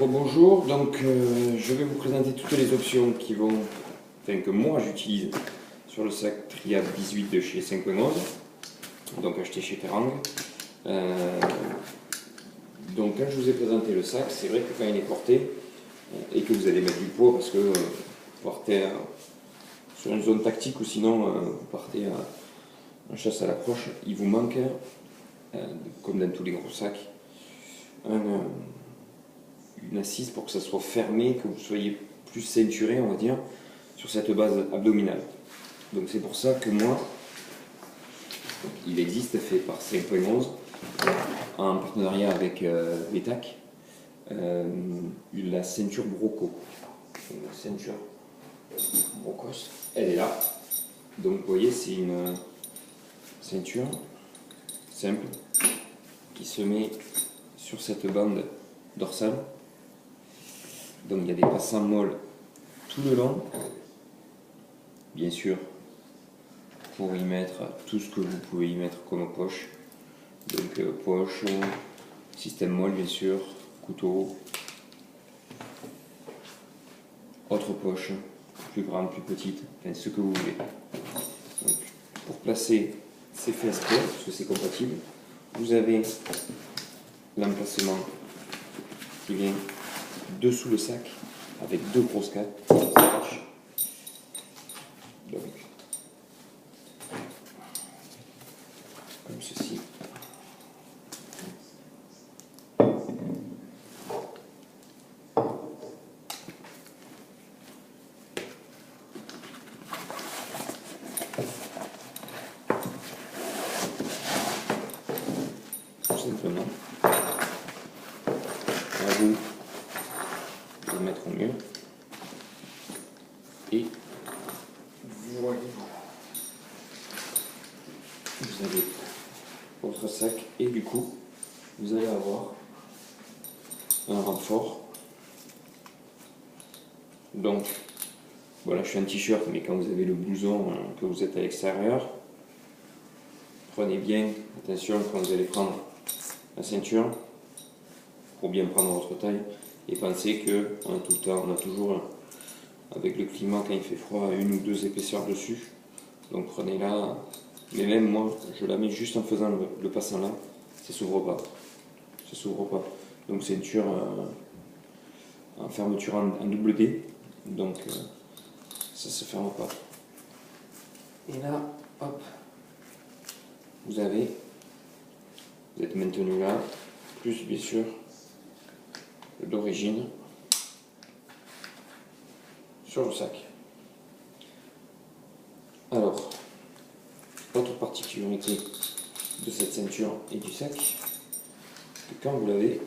Bonjour, donc je vais vous présenter toutes les options que moi j'utilise sur le sac Triab 18 de chez 5.11, donc acheté chez Terang. Donc quand je vous ai présenté le sac, c'est vrai que quand il est porté et que vous allez mettre du poids parce que vous partez sur une zone tactique ou sinon vous partez en chasse à l'approche, il vous manque, comme dans tous les gros sacs, une assise pour que ça soit fermé, que vous soyez plus ceinturé, on va dire, sur cette base abdominale. Donc c'est pour ça que moi, il existe, fait par 5.11, en partenariat avec Betac, la ceinture Broco. La ceinture Brocos, elle est là. Donc vous voyez, c'est une ceinture simple qui se met sur cette bande dorsale. Donc il y a des passants molles tout le long, bien sûr, pour y mettre tout ce que vous pouvez y mettre comme poche. Donc poche, système molle bien sûr, couteau, autre poche, plus grande, plus petite, enfin ce que vous voulez. Donc, pour placer ces fesses parce que c'est compatible, vous avez l'emplacement qui vient dessous le sac avec deux grosses cages. Donc, comme ceci. Tout simplement. À vous de le mettre au mieux. Et voyez-vous, vous avez votre sac et du coup, vous allez avoir un renfort. Donc, voilà, je suis en t-shirt, mais quand vous avez le blouson, que vous êtes à l'extérieur, prenez bien attention quand vous allez prendre la ceinture pour bien prendre votre taille et pensez que on a tout le temps, on a toujours avec le climat quand il fait froid une ou deux épaisseurs dessus. Donc prenez-la, mais même moi je la mets juste en faisant le passant là, ça s'ouvre pas, ça s'ouvre pas. Donc ceinture en fermeture en double D, donc ça se ferme pas. Et là, hop, vous êtes maintenu là, plus bien sûr d'origine sur le sac. Alors, autre particularité de cette ceinture et du sac, que quand vous l'avez,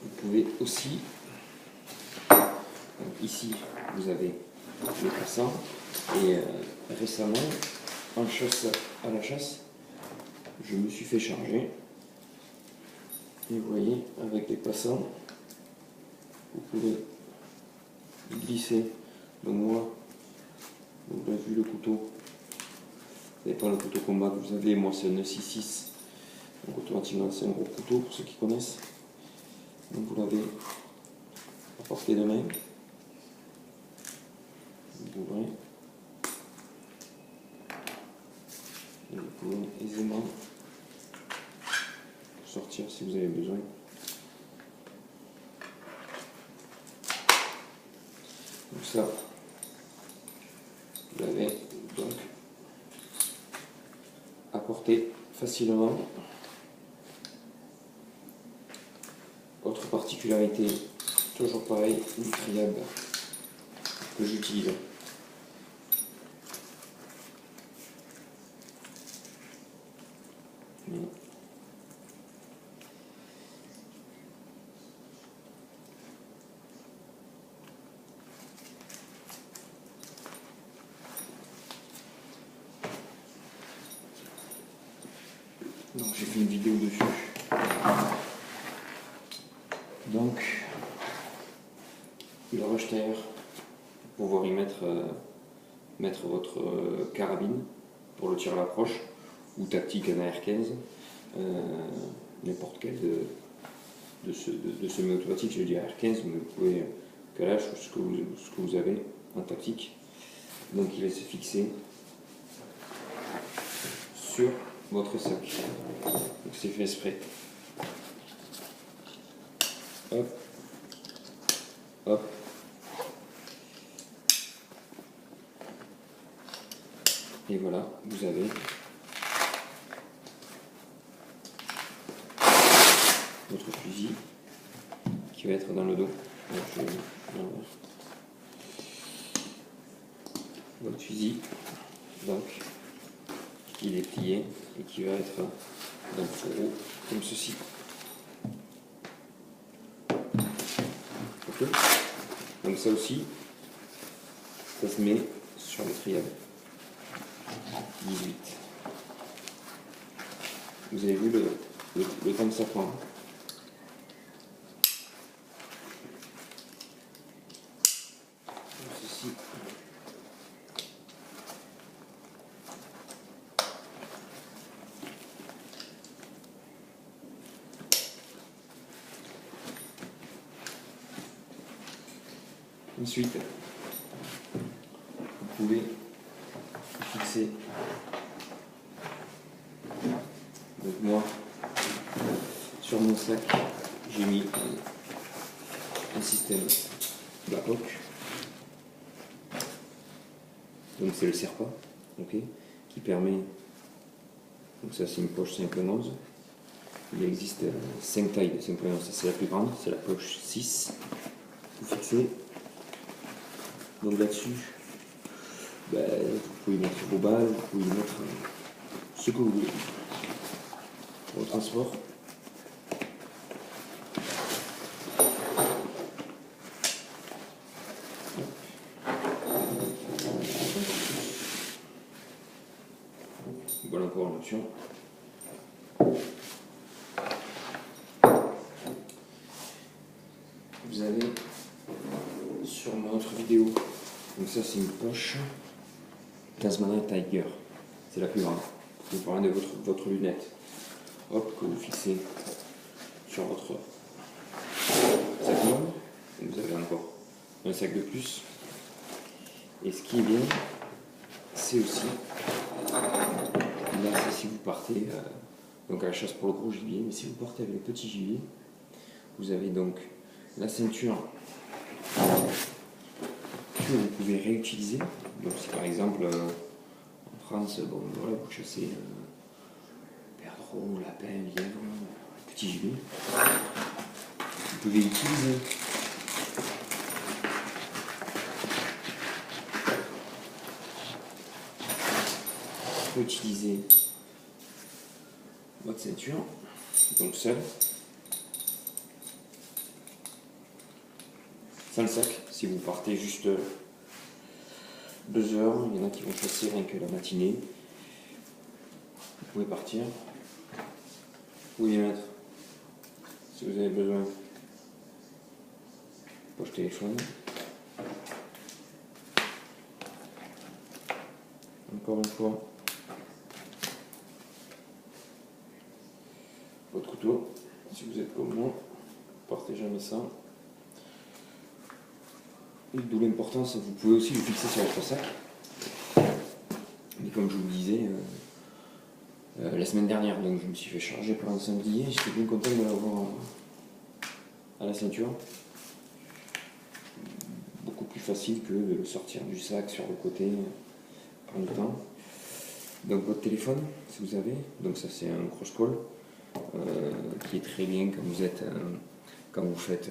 vous pouvez aussi, ici vous avez le passant et récemment en chasse à la chasse, je me suis fait charger. Et vous voyez, avec les passants, vous pouvez glisser. Donc moi, vous avez vu le couteau, vous n'avez pas le couteau combat que vous avez, moi c'est un 966. Donc automatiquement c'est un gros couteau pour ceux qui connaissent. Donc vous l'avez à portée de main. Vous ouvrez. Et vous pouvez aisément sortir si vous avez besoin. Donc ça, vous l'avez donc à porter facilement. Autre particularité, toujours pareil, du Triab que j'utilise. Donc j'ai fait une vidéo dessus. Donc le rush-tire pour pouvoir y mettre votre carabine pour le tir à l'approche ou tactique en AR-15, n'importe quel de semi-automatique, je dirais R15, mais vous pouvez calage ce que vous avez en tactique. Donc il va se fixer sur votre sac. Donc c'est fait exprès. Hop, hop. Et voilà, vous avez votre fusil qui va être dans le dos. Donc, votre fusil, donc, il est plié et qui va être dans le fourreau comme ceci. Ok. Donc ça aussi, ça se met sur le triade. 18. Vous avez vu le temps que ça prend. Ceci. Ensuite, vous pouvez fixer. Donc moi, sur mon sac, j'ai mis un système Blackhawk. Donc c'est le Serpa, ok, qui permet. Donc ça c'est une poche 5.11. Il existe 5 tailles de 5.11. C'est la plus grande, c'est la poche 6. Vous fixez. Donc là-dessus, vous pouvez mettre vos balles, vous pouvez mettre ce que vous voulez. Au transport. Voilà encore l'option. Vous avez sur notre vidéo, donc ça c'est une poche Tasmania Tiger, c'est la plus grande. Vous parlez de votre lunette. Hop, que vous fixez sur votre sac noir. Vous avez encore un sac de plus. Et ce qui est bien, c'est aussi, là c'est si vous partez donc à la chasse pour le gros gibier, mais si vous partez avec le petit gibier, vous avez donc la ceinture que vous pouvez réutiliser. Donc si par exemple en France, bon voilà, vous chassez perdreau, lapin, lièvre, petit gibier, vous pouvez utiliser votre ceinture, donc seule, sans le sac. Si vous partez juste 2 heures, il y en a qui vont chasser rien que la matinée, vous pouvez partir, vous pouvez y mettre, si vous avez besoin, poche téléphone, encore une fois, votre couteau, si vous êtes comme moi, partez jamais ça. D'où l'importance, vous pouvez aussi le fixer sur votre sac. Mais comme je vous le disais la semaine dernière, donc je me suis fait charger pour un sanglier, j'étais bien content de l'avoir à la ceinture. Beaucoup plus facile que de le sortir du sac sur le côté, prendre du temps. Donc votre téléphone, si vous avez, donc ça c'est un cross-call qui est très bien quand vous faites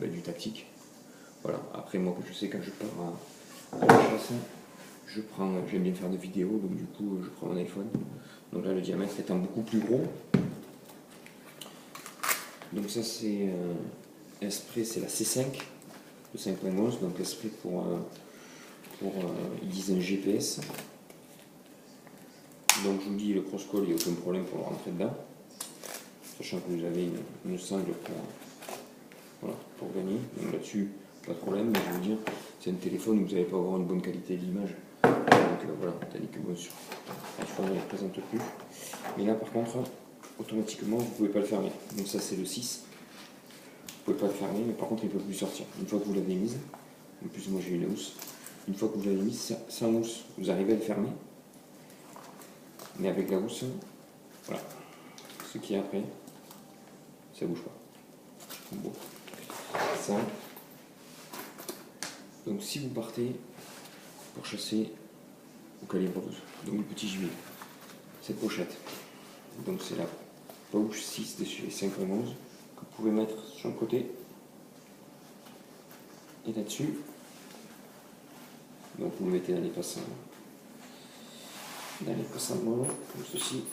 du tactique. Voilà. Après moi, je sais quand je pars à la chasse, j'aime bien faire des vidéos, donc du coup je prends mon iPhone. Donc là le diamètre étant beaucoup plus gros. Donc ça c'est Esprit, c'est la C5 de 5.11, donc Esprit pour ils disent un GPS. Donc je vous dis, le cross-call, il n'y a aucun problème pour le rentrer dedans, sachant que vous avez une sangle pour gagner. Donc là-dessus, pas de problème, mais je veux dire, c'est un téléphone où vous n'allez pas avoir une bonne qualité d'image. Donc voilà, tandis que bon, sur iPhone, il ne présente plus. Mais là, par contre, automatiquement, vous ne pouvez pas le fermer. Donc ça, c'est le 6. pouvez pas le fermer, mais par contre il ne peut plus sortir. Une fois que vous l'avez mise, en plus moi j'ai une housse, une fois que vous l'avez mise, sans housse, vous arrivez à le fermer. Mais avec la housse, voilà. Ce qui est après, ça bouge pas. Bon. Ça. Donc si vous partez pour chasser au calibre 12, donc le petit gibier, cette pochette, donc c'est la pouch 6 de chez 5.11 que vous pouvez mettre sur le côté et là-dessus. Donc vous le mettez dans les passants de molles, comme ceci.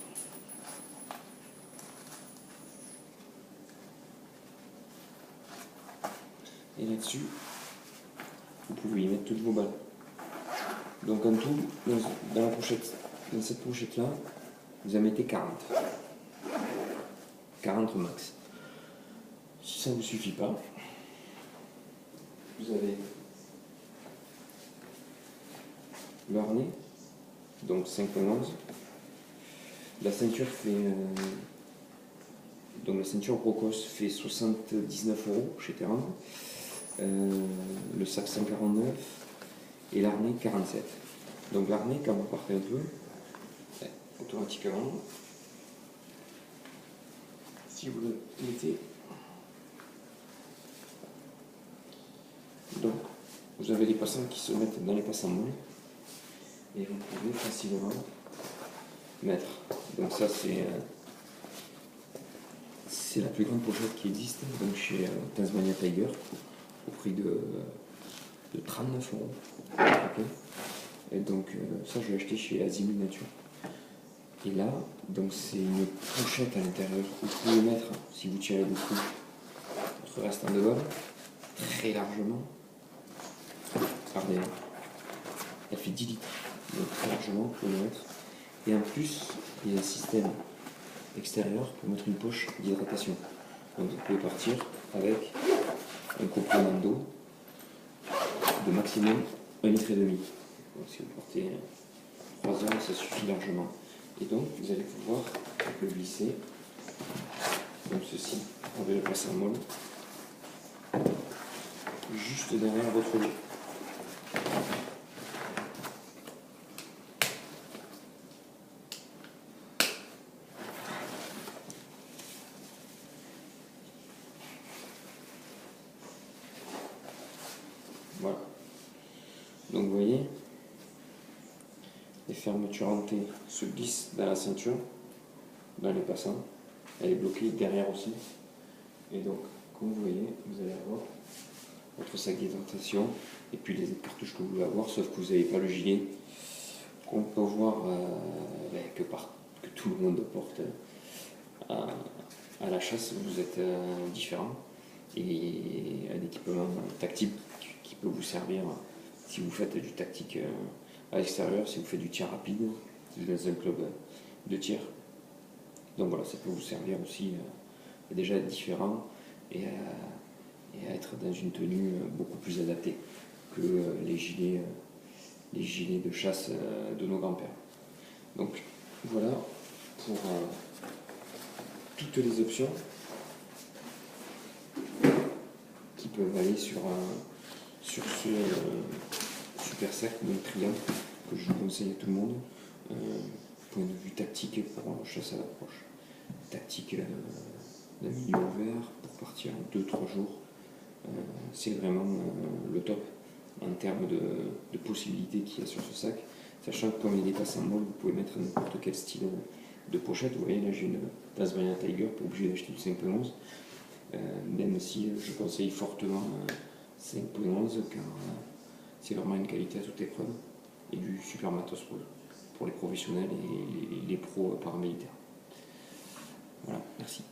Et là-dessus, vous pouvez y mettre toutes vos balles. Donc en tout, dans la pochette, dans cette pochette-là, vous en mettez 40. 40 max. Si ça ne vous suffit pas, vous avez le harnais, donc 5.11. La ceinture fait... donc la ceinture Brocos fait 79 € chez Terran. Le sac 149 et l'arnais 47. Donc l'arnais, quand vous partez un peu, automatiquement, si vous le mettez, donc vous avez les passants qui se mettent dans les passants molles et vous pouvez facilement mettre. Donc ça c'est la plus grande pochette qui existe, donc chez Tasmania Tiger, au prix de 39 €. Okay. Et donc ça je l'ai acheté chez Azimut Nature. Et là, donc c'est une pochette à l'intérieur où vous pouvez mettre, si vous tirez beaucoup, votre restant de balles, très largement. Regardez, elle fait 10 litres, donc très largement vous pouvez le mettre. Et en plus, il y a un système extérieur pour mettre une poche d'hydratation. Donc vous pouvez partir avec un complément d'eau de maximum 1,5 litre. Donc si vous portez 3 heures, ça suffit largement. Et donc vous allez pouvoir le glisser comme ceci avec le passant molle juste derrière votre lit. Voilà. Donc vous voyez, les fermetures en T se glissent dans la ceinture, dans les passants. Elle est bloquée derrière aussi. Et donc, comme vous voyez, vous allez avoir votre sac d'hydratation et puis les autres cartouches que vous voulez avoir, sauf que vous n'avez pas le gilet qu'on peut voir que tout le monde porte à la chasse. Vous êtes différent et un équipement tactique qui peut vous servir si vous faites du tactique à l'extérieur, si vous faites du tir rapide, si vous êtes dans un club de tir. Donc voilà, ça peut vous servir aussi déjà à être différent et à être dans une tenue beaucoup plus adaptée que les gilets de chasse de nos grands-pères. Donc voilà pour toutes les options qui peuvent aller sur ce super cercle, donc triangle, que je vous conseille à tout le monde. Point de vue tactique pour chasse à l'approche, tactique d'un milieu ouvert pour partir 2-3 jours, c'est vraiment le top en termes de possibilités qu'il y a sur ce sac, sachant que comme il est passé en molle, vous pouvez mettre n'importe quel style de pochette. Vous voyez là j'ai une Tasmania Tiger, pas obligé d'acheter du 5.11, même si je conseille fortement 5.11 car c'est vraiment une qualité à toute épreuve et du super matos pour les professionnels et les pros paramilitaires. Voilà, merci.